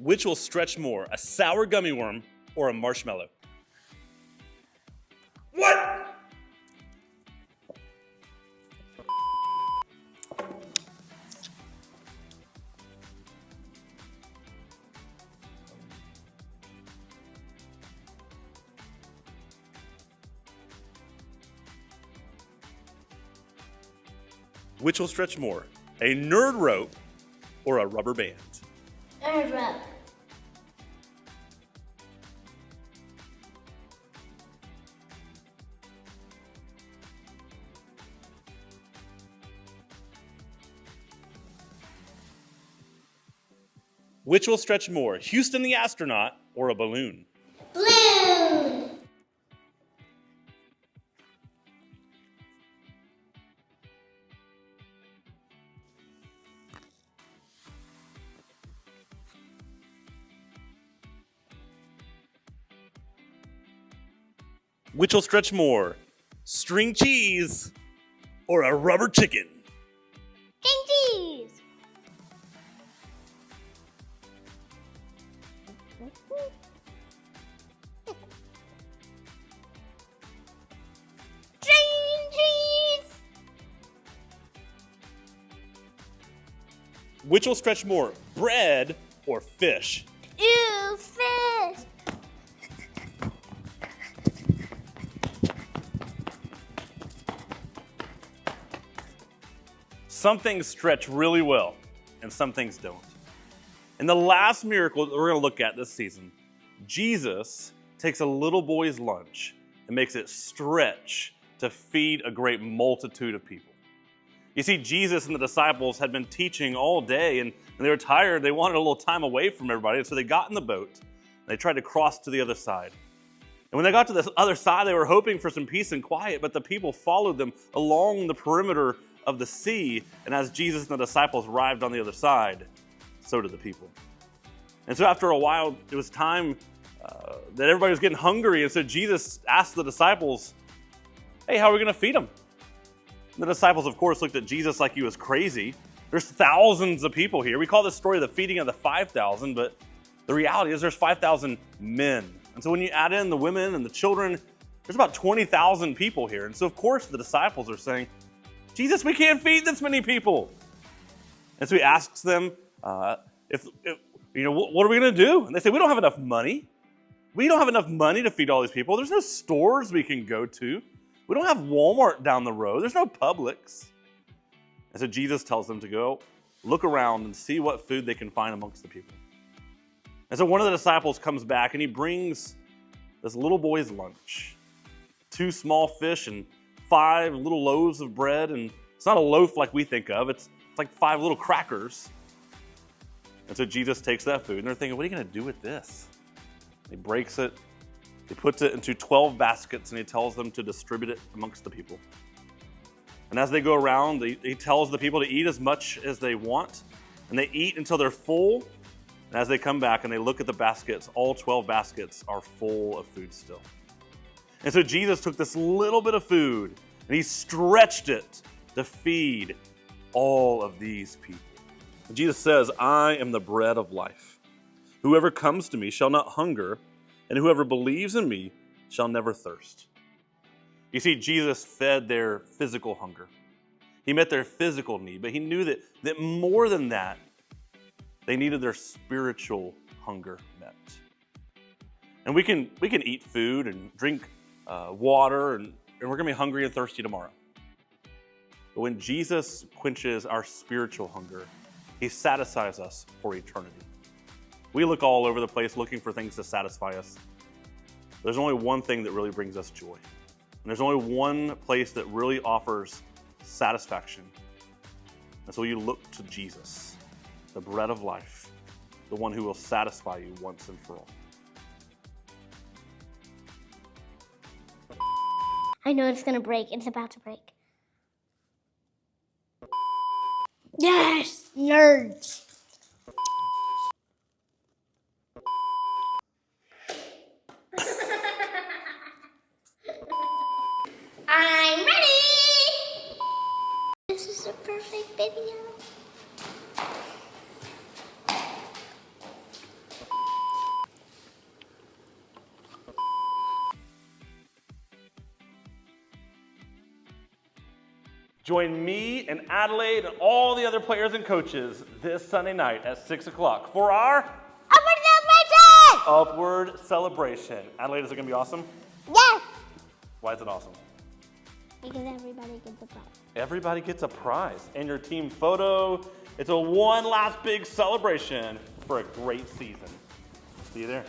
Which will stretch more, a sour gummy worm or a marshmallow? What? Which will stretch more, a nerd rope or a rubber band? Nerd rope. Which will stretch more, Houston the astronaut or a balloon? Balloon. Which will stretch more, string cheese or a rubber chicken? String cheese. String cheese. Which will stretch more, bread or fish? Ew, fish. Some things stretch really well, and some things don't. In the last miracle that we're going to look at this season, Jesus takes a little boy's lunch and makes it stretch to feed a great multitude of people. You see, Jesus and the disciples had been teaching all day, and they were tired. They wanted a little time away from everybody, and so they got in the boat, and they tried to cross to the other side. And when they got to the other side, they were hoping for some peace and quiet, but the people followed them along the perimeter of the sea, and as Jesus and the disciples arrived on the other side, so did the people. And so after a while, it was time that everybody was getting hungry, and so Jesus asked the disciples, hey, how are we going to feed them? And the disciples, of course, looked at Jesus like he was crazy. There's thousands of people here. We call this story the feeding of the 5,000, but the reality is there's 5,000 men. And so when you add in the women and the children, there's about 20,000 people here. And so, of course, the disciples are saying, Jesus, we can't feed this many people. And so he asks them, what are we going to do? And they say, we don't have enough money. We don't have enough money to feed all these people. There's no stores we can go to. We don't have Walmart down the road. There's no Publix. And so Jesus tells them to go look around and see what food they can find amongst the people. And so one of the disciples comes back and he brings this little boy's lunch. 2 small fish and 5 little loaves of bread, and it's not a loaf like we think of, it's like 5 little crackers. And so Jesus takes that food, and they're thinking, what are you going to do with this? He breaks it, he puts it into 12 baskets, and he tells them to distribute it amongst the people. And as they go around, he tells the people to eat as much as they want, and they eat until they're full. And as they come back and they look at the baskets, all 12 baskets are full of food still. And so Jesus took this little bit of food and he stretched it to feed all of these people. And Jesus says, I am the bread of life. Whoever comes to me shall not hunger, and whoever believes in me shall never thirst. You see, Jesus fed their physical hunger. He met their physical need, but he knew that more than that, they needed their spiritual hunger met. And we can eat food and drink water, and we're going to be hungry and thirsty tomorrow. But when Jesus quenches our spiritual hunger, he satisfies us for eternity. We look all over the place looking for things to satisfy us. There's only one thing that really brings us joy. And there's only one place that really offers satisfaction. And so you look to Jesus, the bread of life, the one who will satisfy you once and for all. I know it's gonna break. It's about to break. Yes, nerds. I'm ready. This is a perfect video. Join me and Adelaide and all the other players and coaches this Sunday night at 6 o'clock for our Upward Celebration. Adelaide, is it going to be awesome? Yes. Why is it awesome? Because everybody gets a prize. Everybody gets a prize and your team photo. It's a one last big celebration for a great season. See you there.